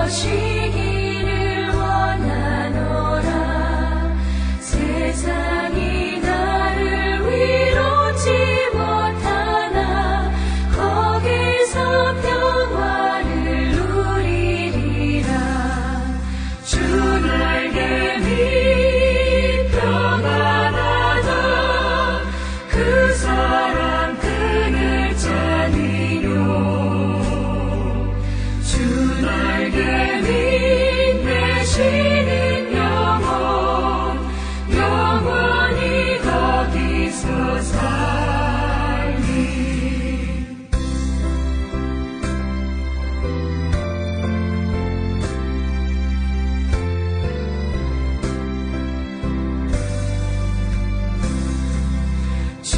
모시기를 원하노라. 세상이 나를 위로치 못하나 거기서 평화를 누리리라. 주 날개 밑 평안하다. 그 사랑 그늘 자니요. 주 날개 밑 내쉬는 영혼 영원히 거기서 살리. 주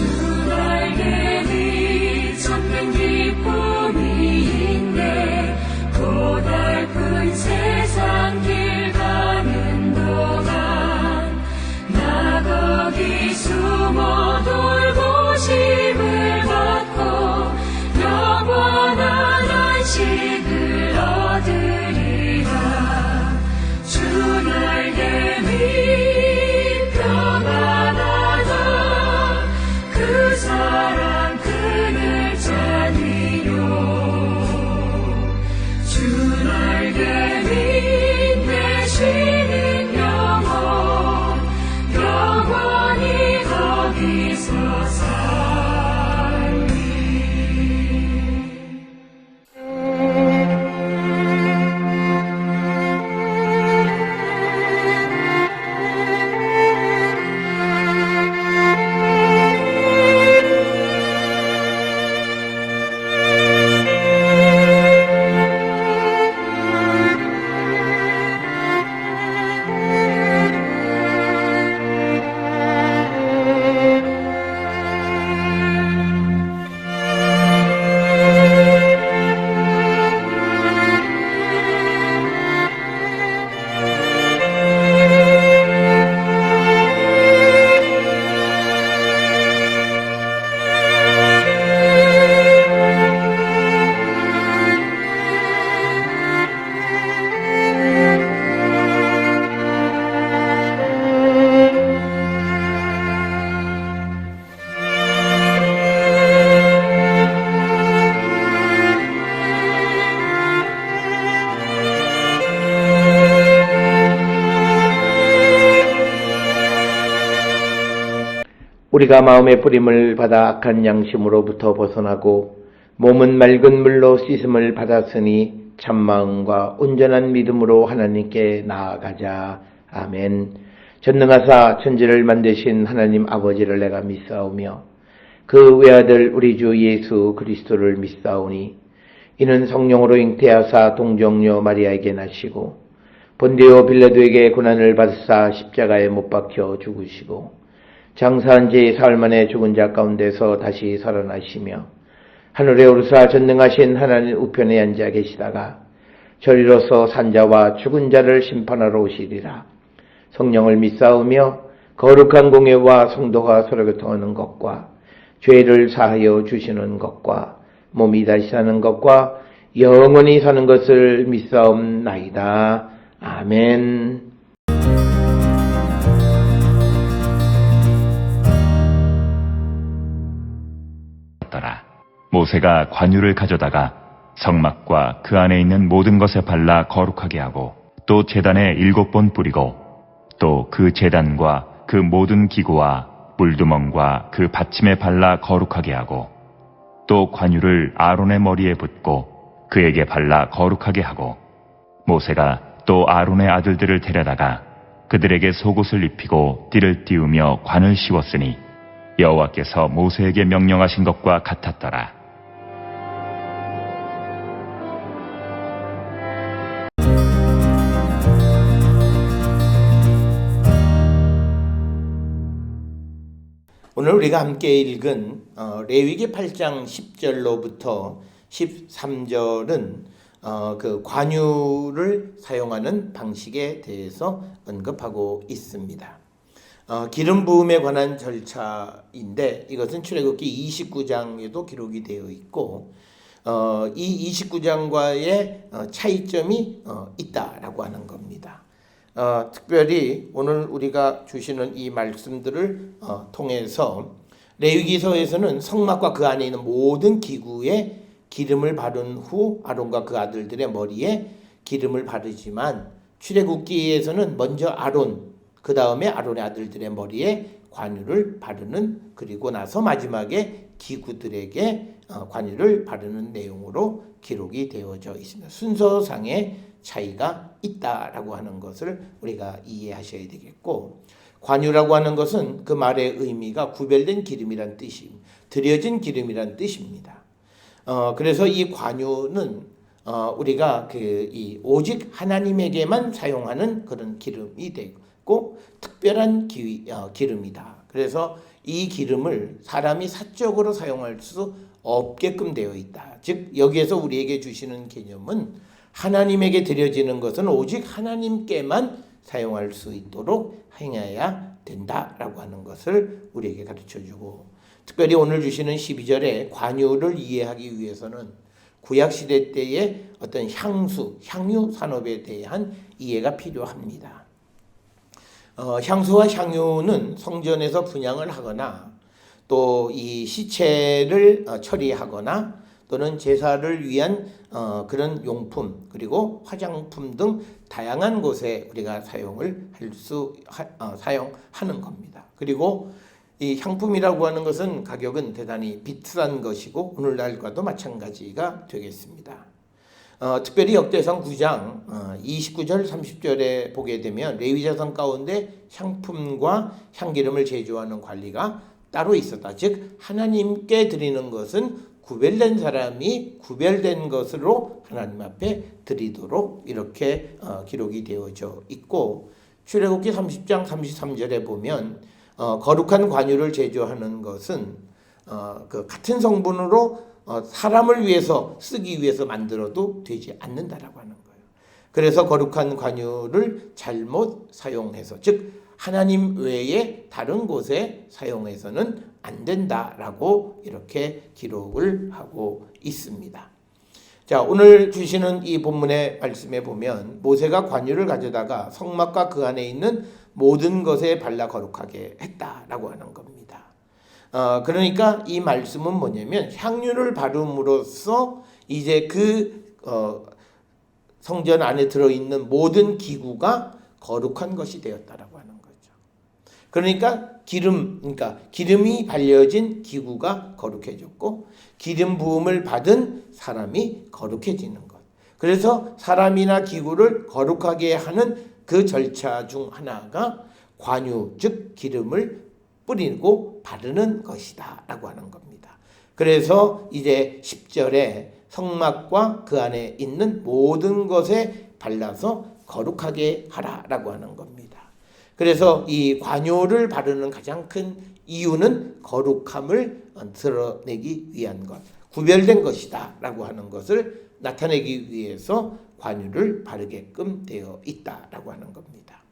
날개 밑 참된 기쁨이 있네. 고달픈 세상 길 가는 동안 나 거기 숨어 돌보심을 받고 영원한 안식을 얻으리라. 주 날개 밑 평안하다. 그 사랑 그늘 자니요. 주 날개 밑 내쉬는 영혼 영원히 거기서 살리. 우리가 마음의 뿌림을 받아 악한 양심으로부터 벗어나고 몸은 맑은 물로 씻음을 받았으니 참마음과 온전한 믿음으로 하나님께 나아가자. 아멘. 전능하사 천지를 만드신 하나님 아버지를 내가 믿사오며 그 외아들 우리 주 예수 그리스도를 믿사오니 이는 성령으로 잉태하사 동정녀 마리아에게 나시고 본디오 빌라도에게 고난을 받으사 십자가에 못 박혀 죽으시고 장사한 지 사흘 만에 죽은 자 가운데서 다시 살아나시며 하늘에 오르사 전능하신 하나님 우편에 앉아 계시다가 저리로서 산자와 죽은 자를 심판하러 오시리라. 성령을 믿사오며 거룩한 공예와 성도가 서로 교통하는 것과 죄를 사하여 주시는 것과 몸이 다시 사는 것과 영원히 사는 것을 믿사옵나이다. 아멘. 모세가 관유를 가져다가 성막과 그 안에 있는 모든 것에 발라 거룩하게 하고 또 제단에 7번 뿌리고 또 그 제단과 그 모든 기구와 물두멍과 그 받침에 발라 거룩하게 하고 또 관유를 아론의 머리에 붓고 그에게 발라 거룩하게 하고 모세가 또 아론의 아들들을 데려다가 그들에게 속옷을 입히고 띠를 띄우며 관을 씌웠으니 여호와께서 모세에게 명령하신 것과 같았더라. 오늘 우리가 함께 읽은 레위기 8장 10절로부터 13절은 그 관유를 사용하는 방식에 대해서 언급하고 있습니다. 기름 부음에 관한 절차인데 이것은 출애굽기 29장에도 기록이 되어 있고 이 29장과의 차이점이 있다라고 하는 겁니다. 특별히 오늘 우리가 주시는 이 말씀들을 통해서 레위기서에서는 성막과 그 안에 있는 모든 기구에 기름을 바른 후 아론과 그 아들들의 머리에 기름을 바르지만 출애굽기에서는 먼저 아론, 그 다음에 아론의 아들들의 머리에 관유를 바르는, 그리고 나서 마지막에 기구들에게 관유를 바르는 내용으로 기록이 되어져 있습니다. 순서상의 차이가 있다라고 하는 것을 우리가 이해하셔야 되겠고, 관유라고 하는 것은 그 말의 의미가 구별된 기름이란 뜻이, 드려진 기름이란 뜻입니다. 그래서 이 관유는 우리가 오직 하나님에게만 사용하는 그런 기름이 되고 특별한 기름이다. 그래서 이 기름을 사람이 사적으로 사용할 수 없게끔 되어 있다. 즉 여기에서 우리에게 주시는 개념은 하나님에게 드려지는 것은 오직 하나님께만 사용할 수 있도록 행해야 된다라고 하는 것을 우리에게 가르쳐주고, 특별히 오늘 주시는 12절에 관유를 이해하기 위해서는 구약시대 때의 어떤 향유 산업에 대한 이해가 필요합니다. 향수와 향유는 성전에서 분향을 하거나 또 이 시체를 처리하거나 또는 제사를 위한 그런 용품, 그리고 화장품 등 다양한 곳에 우리가 사용하는 겁니다. 그리고 이 향품이라고 하는 것은 가격은 대단히 비싼 것이고 오늘날과도 마찬가지가 되겠습니다. 특별히 역대상 9장 29절 30절에 보게 되면 레위자성 가운데 향품과 향기름을 제조하는 관리가 따로 있었다. 즉 하나님께 드리는 것은 구별된 사람이 구별된 것으로 하나님 앞에 드리도록 이렇게 기록이 되어져 있고, 출애굽기 30장 33절에 보면 거룩한 관유를 제조하는 것은 그 같은 성분으로 사람을 위해서 쓰기 위해서 만들어도 되지 않는다라고 하는 거예요. 그래서 거룩한 관유를 잘못 사용해서, 즉 하나님 외에 다른 곳에 사용해서는 안 된다라고 이렇게 기록을 하고 있습니다. 자, 오늘 주시는 이 본문의 말씀에 보면 모세가 관유를 가져다가 성막과 그 안에 있는 모든 것에 발라 거룩하게 했다라고 하는 겁니다. 그러니까 이 말씀은 뭐냐면 향유를 바름으로써 이제 그 성전 안에 들어있는 모든 기구가 거룩한 것이 되었다라고 하는 거죠. 그러니까 기름이 발려진 기구가 거룩해졌고 기름 부음을 받은 사람이 거룩해지는 것. 그래서 사람이나 기구를 거룩하게 하는 그 절차 중 하나가 관유, 즉 기름을 뿌리고 바르는 것이다 라고 하는 겁니다. 그래서 이제 10절에 성막과 그 안에 있는 모든 것에 발라서 거룩하게 하라라고 하는 겁니다. 그래서 이 관유를 바르는 가장 큰 이유는 거룩함을 드러내기 위한 것, 구별된 것이다 라고 하는 것을 나타내기 위해서 관유를 바르게끔 되어 있다라고 하는 겁니다.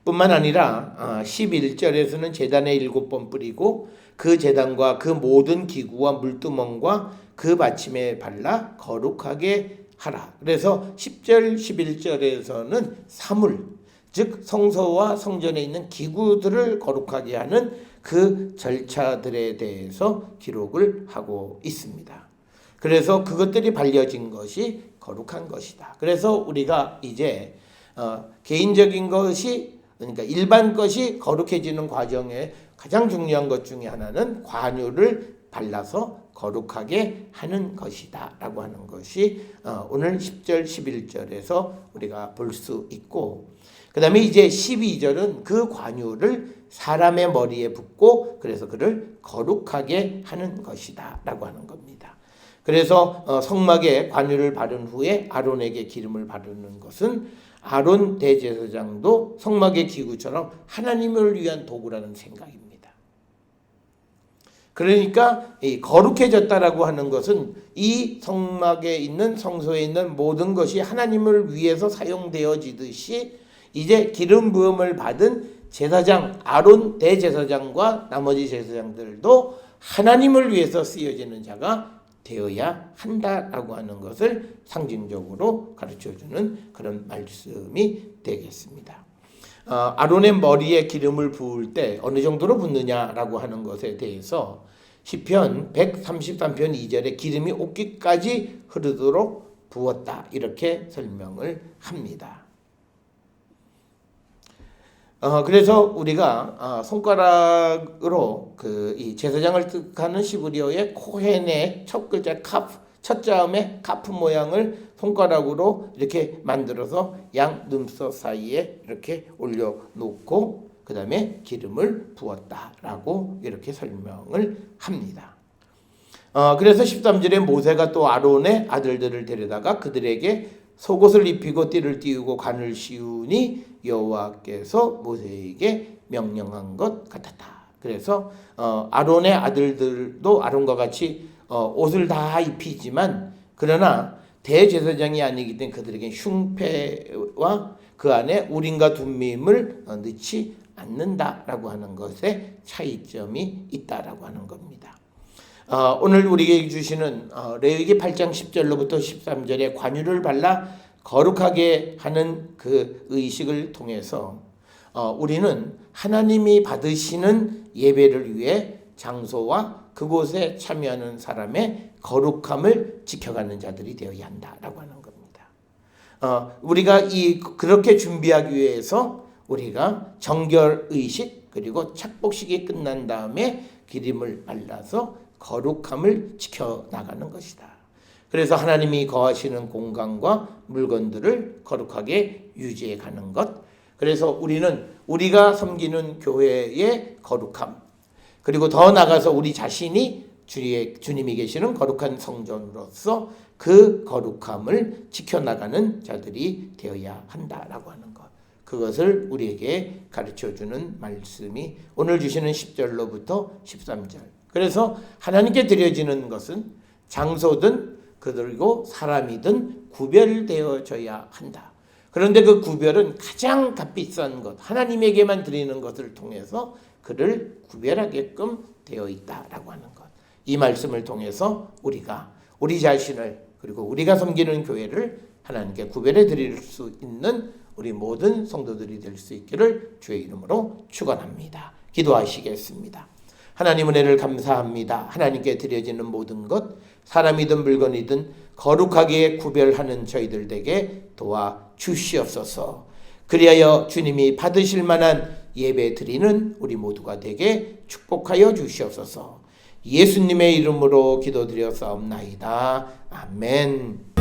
뿐만 아니라 11절에서는 제단에 7번 뿌리고 그 제단과 그 모든 기구와 물두멍과 그 받침에 발라 거룩하게 하라. 그래서 10절 11절에서는 사물, 즉 성소와 성전에 있는 기구들을 거룩하게 하는 그 절차들에 대해서 기록을 하고 있습니다. 그래서 그것들이 발려진 것이 거룩한 것이다. 그래서 우리가 이제 개인적인 것이, 그러니까 일반 것이 거룩해지는 과정에 가장 중요한 것 중에 하나는 관유를 발라서 거룩하게 하는 것이다 라고 하는 것이 오늘 10절 11절에서 우리가 볼 수 있고, 그 다음에 이제 12절은 그 관유를 사람의 머리에 붓고 그래서 그를 거룩하게 하는 것이다 라고 하는 겁니다. 그래서 성막에 관유를 바른 후에 아론에게 기름을 바르는 것은 아론 대제사장도 성막의 기구처럼 하나님을 위한 도구라는 생각입니다. 그러니까 이 거룩해졌다라고 하는 것은 이 성막에 있는 성소에 있는 모든 것이 하나님을 위해서 사용되어지듯이 이제 기름 부음을 받은 제사장 아론 대제사장과 나머지 제사장들도 하나님을 위해서 쓰여지는 자가 되어야 한다라고 하는 것을 상징적으로 가르쳐주는 그런 말씀이 되겠습니다. 아론의 머리에 기름을 부을 때 어느 정도로 붓느냐라고 하는 것에 대해서 시편 133편 2절에 기름이 옷깃까지 흐르도록 부었다, 이렇게 설명을 합니다. 그래서 우리가 손가락으로 이 제사장을 뜻하는 시브리어의 코헨의 첫 글자 카프, 첫 자음의 카프 모양을 손가락으로 이렇게 만들어서 양 눈썹 사이에 이렇게 올려놓고 그 다음에 기름을 부었다라고 이렇게 설명을 합니다. 그래서 13절에 모세가 또 아론의 아들들을 데려다가 그들에게 속옷을 입히고 띠를 띄우고 관을 씌우니 여호와께서 모세에게 명령한 것 같았다. 그래서 아론의 아들들도 아론과 같이 옷을 다 입히지만 그러나 대제사장이 아니기 때문에 그들에게 흉패와 그 안에 우림과 둠밈을 넣지 않는다라고 하는 것에 차이점이 있다라고 하는 겁니다. 오늘 우리에게 주시는 레위기 8장 10절로부터 13절에 관유를 발라 거룩하게 하는 그 의식을 통해서 우리는 하나님이 받으시는 예배를 위해 장소와 그곳에 참여하는 사람의 거룩함을 지켜가는 자들이 되어야 한다라고 하는 겁니다. 우리가 그렇게 준비하기 위해서 우리가 정결 의식 그리고 착복식이 끝난 다음에 기름을 발라서 거룩함을 지켜나가는 것이다. 그래서 하나님이 거하시는 공간과 물건들을 거룩하게 유지해 가는 것. 그래서 우리는 우리가 섬기는 교회의 거룩함, 그리고 더 나아가서 우리 자신이 주님이 계시는 거룩한 성전으로서 그 거룩함을 지켜나가는 자들이 되어야 한다라고 하는 것. 그것을 우리에게 가르쳐주는 말씀이 오늘 주시는 10절로부터 13절. 그래서 하나님께 드려지는 것은 장소든 그리고 사람이든 구별되어져야 한다. 그런데 그 구별은 가장 값비싼 것, 하나님에게만 드리는 것을 통해서 그를 구별하게끔 되어 있다라고 하는 것. 이 말씀을 통해서 우리가 우리 자신을 그리고 우리가 섬기는 교회를 하나님께 구별해 드릴 수 있는 우리 모든 성도들이 될 수 있기를 주의 이름으로 축원합니다. 기도하시겠습니다. 하나님 은혜를 감사합니다. 하나님께 드려지는 모든 것, 사람이든 물건이든 거룩하게 구별하는 저희들 되게 도와 주시옵소서. 그리하여 주님이 받으실 만한 예배 드리는 우리 모두가 되게 축복하여 주시옵소서. 예수님의 이름으로 기도드렸사옵나이다. 아멘.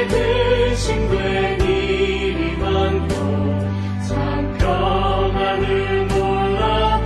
근심된 일이 많고 참 평안을 몰라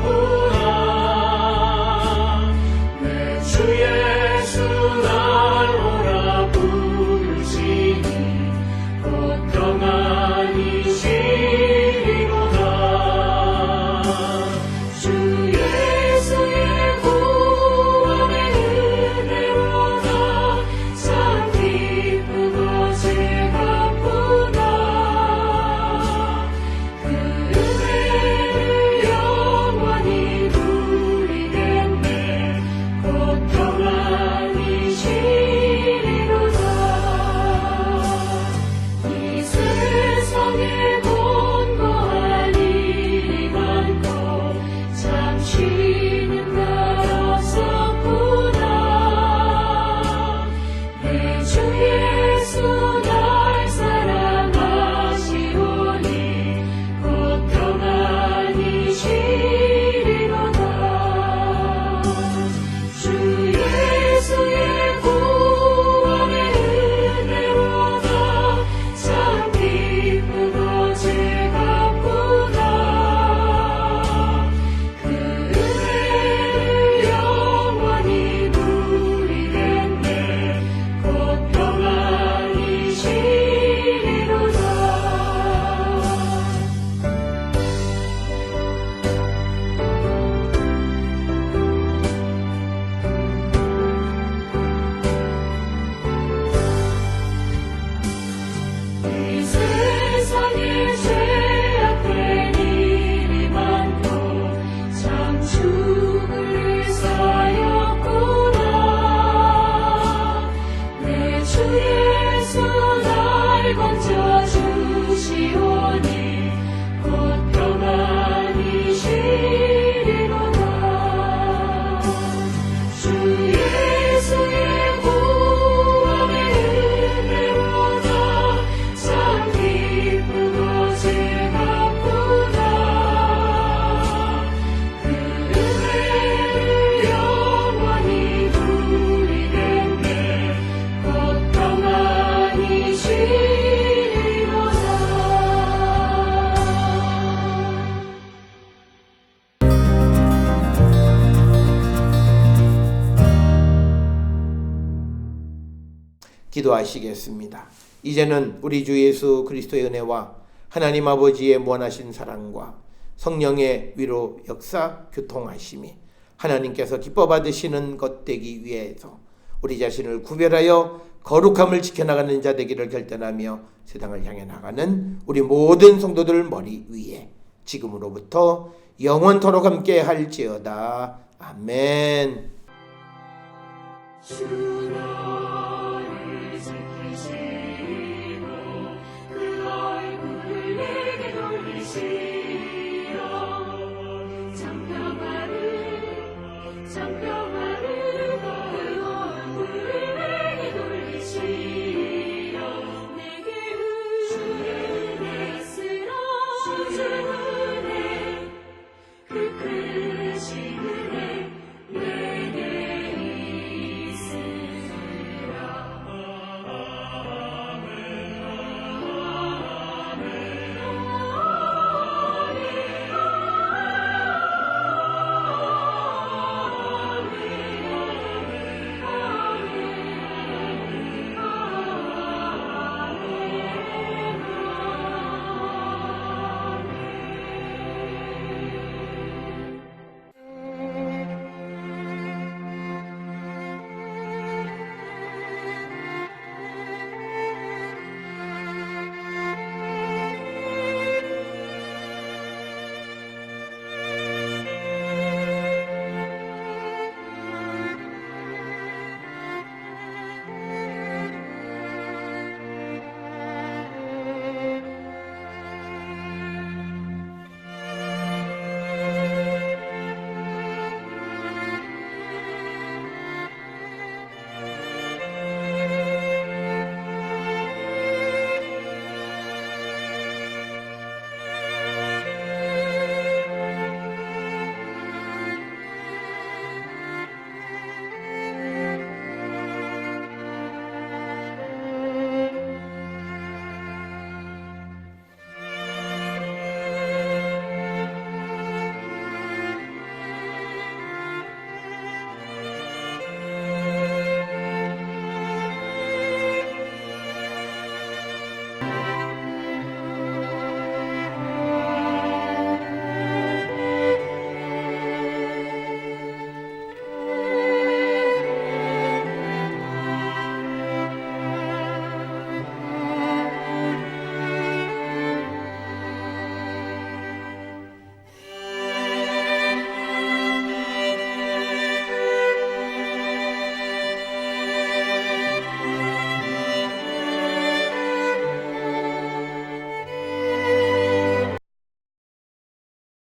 기도하시겠습니다. 이제는 우리 주 예수 그리스도의 은혜와 하나님 아버지의 무한하신 사랑과 성령의 위로 역사 교통하심이 하나님께서 기뻐 받으시는 것 되기 위해서 우리 자신을 구별하여 거룩함을 지켜나가는 자 되기를 결단하며 세상을 향해 나가는 우리 모든 성도들 머리 위에 지금으로부터 영원토록 함께 할지어다. 아멘. 주 너를 지키시고 그 얼굴을 내게 돌리시고